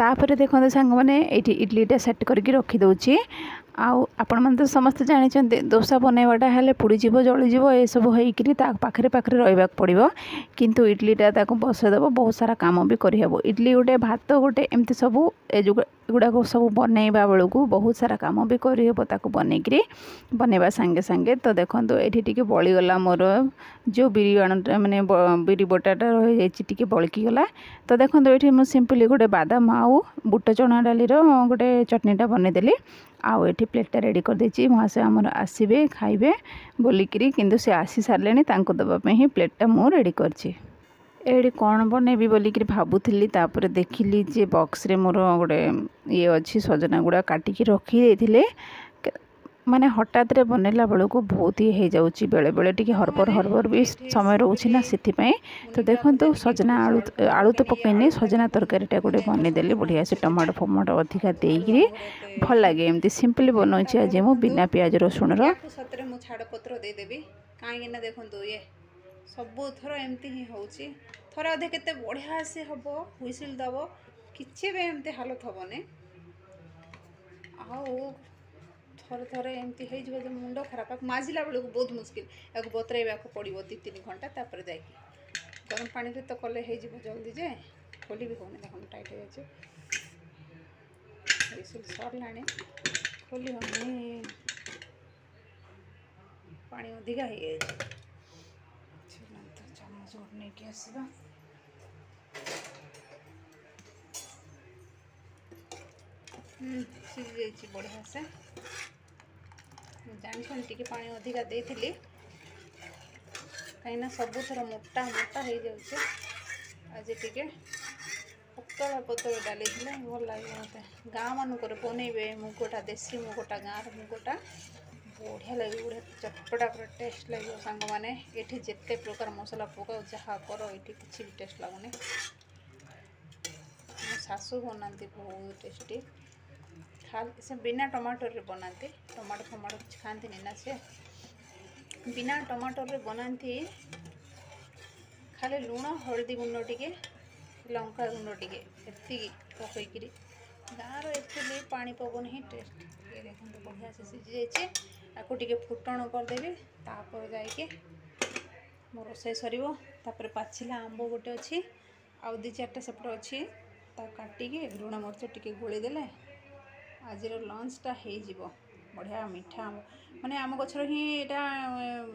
तापर देखते सांग मैंने ये इडलीटा सेट करके रखीदे आपण मैंने तो समस्त जानते दोसा बनवाटा हेल्ले पोड़ीज जलीज ये सब होकर पाखे पाखे रहा पड़ो किंतु इडलीटा बसईदेव बहुत सारा कम भी करहब इडली गोटे भात गोटे एमती सब गुड़ाक सब बनइबा बेलू बहुत सारा कम भी करहब बनईकरी बनइबा सांगे सांगे। तो देखो ये बड़ीगला मोर जो बिरी माने बिरी बटाटा रही जाए बड़की गला। तो देखो ये मुझे सिंपली गोटे बादाम आउ बुट चना डालीर गोटे चटनीटा बनईदेली आउ ये प्लेटा रेडी कर देछि महाशय आमर आसबे खाइबे बोलिकी किंतु से आसी सारे देवाई ही प्लेटा मु रेडी करछि। एडी कौन बनैबी बोलिकी भावुली तापर देखिली जे बॉक्स रे मोर गोटे ये अच्छी सजना गुड़ा काटिकी रखी देथिले माने हठात रे बनैला बेलू बहुत ही जाउची बेले बेले टिके हरबर हरबर भी समय रोचे ना से। तो देखो सजना आलू आलू तो पकईनी सजना तरकारीटा गोटे बनईदेली बढ़िया से टमाटो फमाटो अधिका देकरी भल लगे एमती सिंपली बनौची आज मु बिना प्याज रसुण सतरे मु छाड़ पत्र देदेवी कहीं देखो ये सबू थर एमती ही होची थर अधे केते बढ़िया से हम हुइसिल दब किसी भी एमती हालत हेनी आउ थरे थरे एमती हो मुंड खराब माजिला बेलू बहुत मुस्किल या बतरवा पड़ो 2-3 घंटा तापर जा गरम पानी तो कले जल्दी जे खोली भी कौन देखो टाइट हो जाए सरला खोली हमें पानी अधिका हो जाए चामच गोटे नहीं कि आसवा सीझी जाइए बढ़िया से जानी टी पानी अधिका देती कहीं सबुथर मोटा मोटा हो जाए आज टे पतला पतला डाली भल लगे मत गाँ मानक बनइबे मुगटा देसी मुगटा गाँव मुगटा बढ़िया लगे बढ़िया चटपटा पूरा टेस्ट लगे सांग मैंने ये जिते प्रकार मसला पकाओ जहाँ कर ये किसी भी टेस्ट लगुनि मो शाशु बनाती बहुत टेस्टी खाली से बिना टमाटर रे बनाती टमाटो फमाटो कुछ खाती ना से बिना टमाटर रे बनाती खाली लुण हलदी गुंड टिके लंका गुंड टिके एति पकईकरी गाँव एक्चुअली पानी पवन ही टेस्ट ये देखते बढ़िया से सीझी जाइए टिके फुटण करदेवी तापर जाइए मो रोसई सर पाचिला आंब गोटे अच्छी आउ 2-4टा सेपट अच्छी काटिकी लुण मरच टिके गोलीदेले आज लंचटा हो बढ़िया मीठा आंब माने आम गछर ही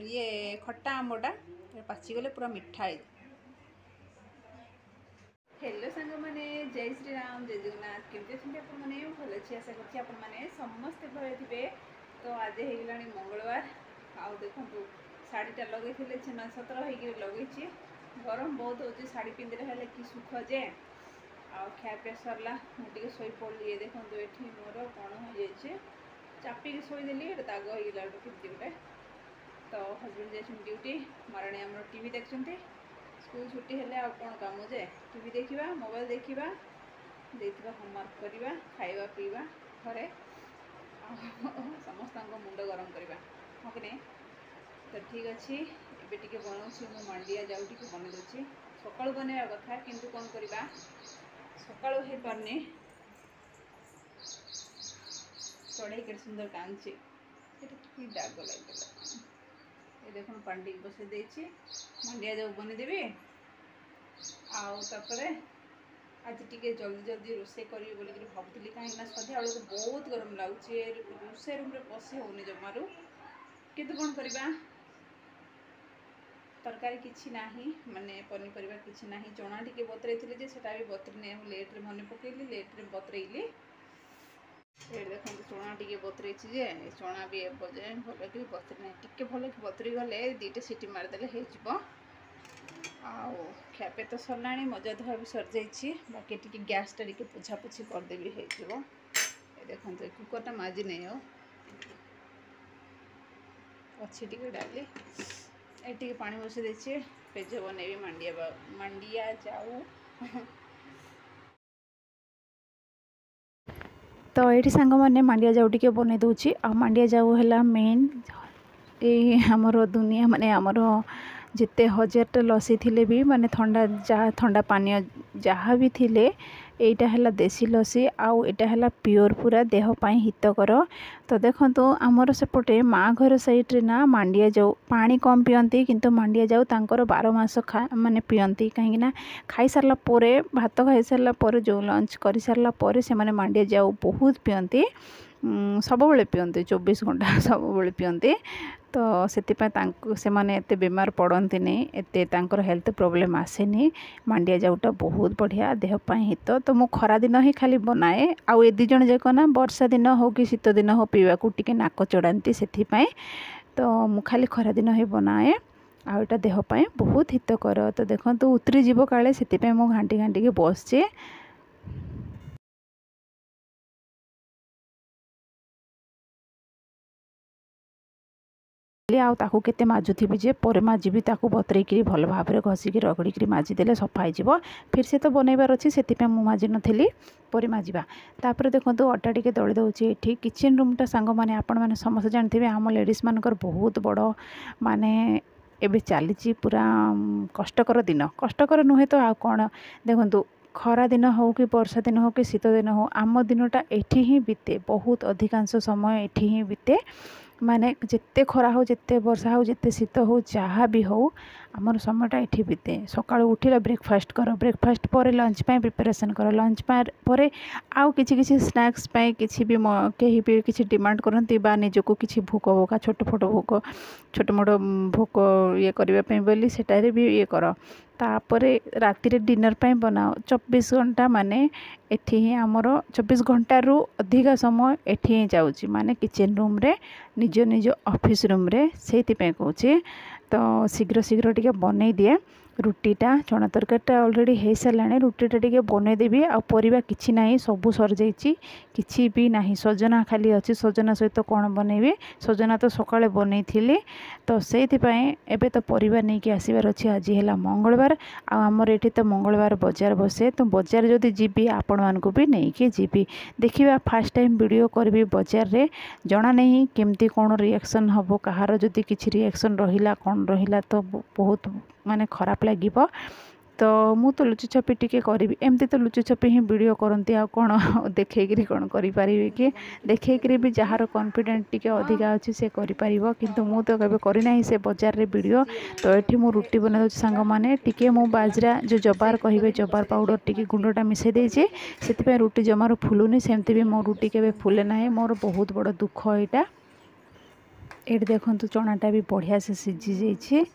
ये खट्टा आंबटा पाचिगले पूरा मिठा है। हेलो सांग मैंने जय श्री राम जय जगन्नाथ केमती अच्छे आपने भल अच्छी आशा करते समस्ते भले थे। तो आज होगा मंगलवार आउ देखो शाढ़ीटा लगे छेना सतर हो लगे गरम बहुत हो शाढ़ी पिंधे हेल्ले कि सुख जे आ खाया सरला मुझे शोई पड़ी ये देखो ये मोर कौन हो जाए चापिकी शोदेली दाग होगा किमती गोटे। तो हजबैंड जाइए ड्यूटी माराणी आम टीवी देखते स्कूल छुट्टी हेल्ले आ कौन कम जे टीवी देखा मोबाइल देखा देता होमवर्क करवा खाଇବା पीवा घरे समस्त मुंड गरम करवा हाँ कि नहीं। तो ठीक अच्छे एबे टिके बनाऊँ मो मांडिया जाऊ टी बन दूसरी सकाळु बनवा कथा किंतु कौन करवा सकाळु हो पारनी चढ़े के सुंदर कांची दाग लगे ये देख पानी बसई देती मांडिया जाऊ बनईदेवी आउे आज टी जल्दी जल्दी रोसे करी बोलिक भावुली कहीं सन्ध्या बेलू बहुत गरम लगुच रोसे रूम पशि होनी जमारू किंतु कौन करवा तरकारी किसी ना माने पनीपरिया किसी ना चना टी बतरई थी से भी बतरने लेट्रे मन पकईली लेट्रे बतरईली ये देखो चना टी बतरई चना भी भल कि बतरने टी भल कि बतरी गले 2टा सीटी मारदे हो खापे तो सरला मजा धुआ भी सर जाइए बाकी टी गैसटा टी पोछापोछि करदेवी हो देखो कुकरटा माजी नहीं हो अच्छी टी डाली ये पानी बसई देती पेज बनैबी मांडिया जाऊ। तो ये सांग मैंने मांडिया जाऊ टी बनई दूची आ मांडिया जाऊ है मेन ये आमर दुनिया माने आमर जिते 1000टा लसी थिले भी माने ठंडा जहाँ ठंडा पानी जहाँ भी थिले एटा है देसी लसी आउ एटा है प्योर पूरा देह पाई हितकर। तो देखो आमर सेपटे माँ घर साइड्रे ना मांडिया जाऊ पानी कम पियंती किंतु मांडिया जाऊ तांकर 12 मास माने पियंती कहीं खाई सारला पोरे भात खाई सारला पोरे जो लंच कर सारला पोरे से माने मांडिया जाऊ बहुत पियंती सब बेले पियंती 24 घंटा सब बेले पियंती। तो से माने एते बीमार पड़ती नहीं एते तांकर हेल्थ प्रॉब्लम आसेनी। मांडिया जाऊटा बहुत बढ़िया देह पाई हित। तो मु खरा दिन ही खाली बनाए आउ ए दी जण जाक ना वर्षा दिन हो कि शीत दिन हो पीवा को टिके नाक चढ़ाती से तो मु खाली खरा दिन ही बनाए आ एटा देह पाई बहुत हितकर। तो देखो उतरी जीव काले से मु घांटी घांटी के बसचे। आउ केते माजुथी जे पर माजिबी ताकू बतरेकरी भल भाव में घसिकी रगड़िकी माजिदेले सफा हो फिर से तो बनइबार अच्छी से माजि नी पर माजिबा। तापर देखो अटा टिके दली दौचे ये किचन रूमटा सांग मैंने आपण मैंने समस्त जानते आम लेडीज मानकर बहुत बड़ माने एबे चली पूरा कष्टकर दिन कष्टकर नुहे तो आ कौन देखो खरा दिन हो कि वर्षा दिन हो कि शीत दिन हो आम दिनटा एठी ही बीते बहुत अधिकांश समय एठी ही बीते माने जिते खरा हो जिते वर्षा हो जिते शीत हो जहाँ भी हो आमर समयटा ये बीते। सका उठिला ब्रेकफास्ट कर ब्रेकफास्ट पर लंच पाई प्रिपरेशन कर लंच पर आउ किसी स्नैक्स पाई किसी भी कहीं भी किसी डिमांड करती निजको किसी भोक भोका छोट फोट भोक छोट मोट भोक ये करने बोली सेटारे भी ये कर। तापरे राति रे डिनर पाई बनाओ 24 घंटा माने एठी ही आमर 24 घंटा रु अधिका समय एठी ही जाउची माने किचन रूम रे निज निज ऑफिस रूम रे सेति पे कहूची। तो शीघ्र शीघ्र टिके बनै दिए रुटीटा चना तरकारीटा ऑलरेडी हो सारे रुटीटा टिके बनै देबी आ परिबा किछि नाही सबु सर जाइछि किछि भी नाही सजना खाली अछि सजना सहित कोन बनैबी सजना तो सकाळे बनै थिली। तो सेति पय एबे तो परिबा नै कि आसीबार अछि आज हैला मंगलवार आ हमर एठी तो मंगलवार बाजार बसे। तो बाजार जदि जीबी आपण मानको भी नै कि जीबी देखिबा फर्स्ट टाइम वीडियो करबी बाजार रे जना नहीं केमती कोन रिएक्शन हबो कहार जदि किछि रिएक्शन रहिला कोन रहिला तो बहुत माने खराब लगिबो। तो मु तो लुचि छपी टिके करी एमती तो लुचि छपी ही वीडियो करती आ कौन देखिकी कौन करें कि देखिकी भी जार कॉन्फिडेंट टिके अधिका अच्छी से करें किंतु मु तो कभी करना से बाजार रे वीडियो। तो ये मु रुटी बना दूसरी सांग मैंने टिके मु बाजरा जो जबार कहे जबार पाउडर टिके गुंडटा मिसई देचे से रुटी जमार फुलुनी सेमती भी मो रुटी के फुले ना मोर बहुत बड़ दुख यहाँ। ये देखो चनाटा भी बढ़िया से सीझी जाइए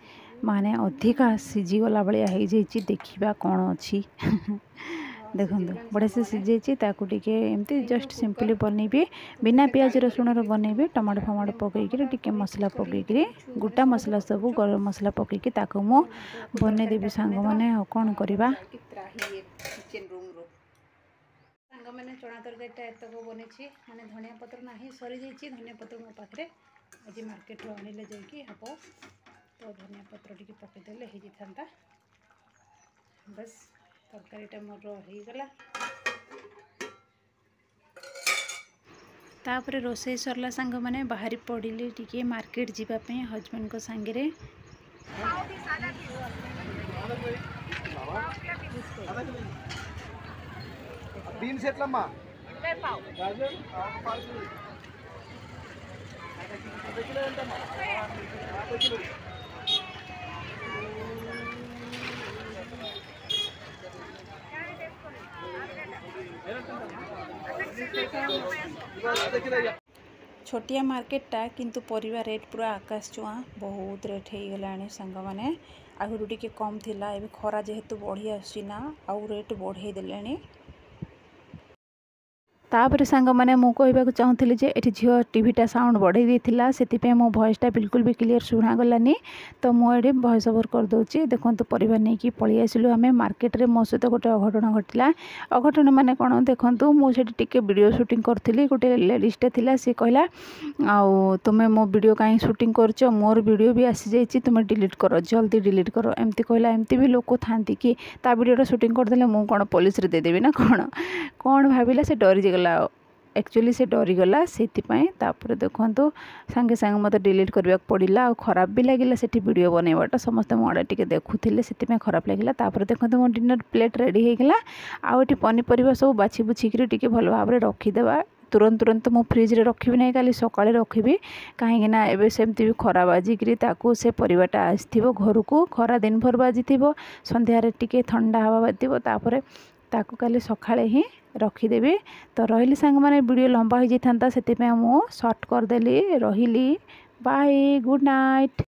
माने अधिका सीझीगला भाया हो देखा कौन अच्छी देखो बढ़िया से सीझे ताकू टिके एमती जस्ट सिंपली बनैबी बिना प्याज रसुण बनैबी टमाटो फमाटो पकईकि टिके मसला पकईकि गोटा मसला सब गरम मसला पकईकि ताकू मु बनईदेवी सांग मैंने कौन करवा सांग मैंने चना तरकारीटा एतक बनी माने धनिया पत्र ना सरी जाइए धनिया पत्र मो पाखे आज मार्केट आनिले जाइए हम तो धनिया पत्र टिके पकईदेले हो जाता बस तरकारीटा मोर होगला। तापर रोसई सरला सांग मैंने बाहरी पड़िली टिके मार्केट जीवाई हजबैंड को सांगे छोटिया मार्केटटा किंतु परिवार रेट पूरा आकाश छुआ बहुत रेट हो गलानी सांग मैंने आगुरी टिके कम थिला एबे खरा जेहेतु बढ़ी आसुना आउ रेट बढ़े देलेनी। तापर सांग मैंने मु कहवाक चाहूँगी जे ये झील टीवीटा साउंड बढ़े देता से मो भॉइसटा बिल्कुल भी क्लियर शुणा गलानी। तो मुझे भॉइस ओवर करदे देखो परिवार नहीं कि पलि आसिलु आम मार्केट रे मो सहित गोटे अघटन घटला अघटन माने कौन देखूँ मुझे टिके वीडियो शूटिंग करी गोटे लेडीजटे थिला सी कहला आउ तुम्हें मो वीडियो कहीं शूटिंग कर मोर वीडियो भी आसी जाइए तुम्हें डिलीट कर जल्दी डिलीट कर एमती कहला एमती भी लोक था कि ता वीडियोटा शूटिंग करदे मुझे कौन पुलिस रे देदेवी ना कौन कौन भाविला से डरी गला एक्चुअली से डरीगला से देखु सांगे सांगे मत डिलीट करने पड़ा आ खराब भी लगे से वीडियो बनवाटा समस्त मोड़े टे देखुले से खराब लगे देखो मो डिनर प्लेट रेडी होगा आउट पनीपरिया सब बाछि बुछिक भल भाव रखीदे तुरंत मु फ्रिज रे रखी ना काली सकाଳେ रखी कहीं एवं सेमती भी खरा बाजिक से परिवाटा आसो घर को खरा दिन भर बाजी संध्यारे टिके ठंडा हवा बाजर ताकू काली सकाळे ही रखीदेवी। तो रही सांग मैंने वीडियो लंबा हो जाता से मु सर्ट करदेली रही। Bye good night.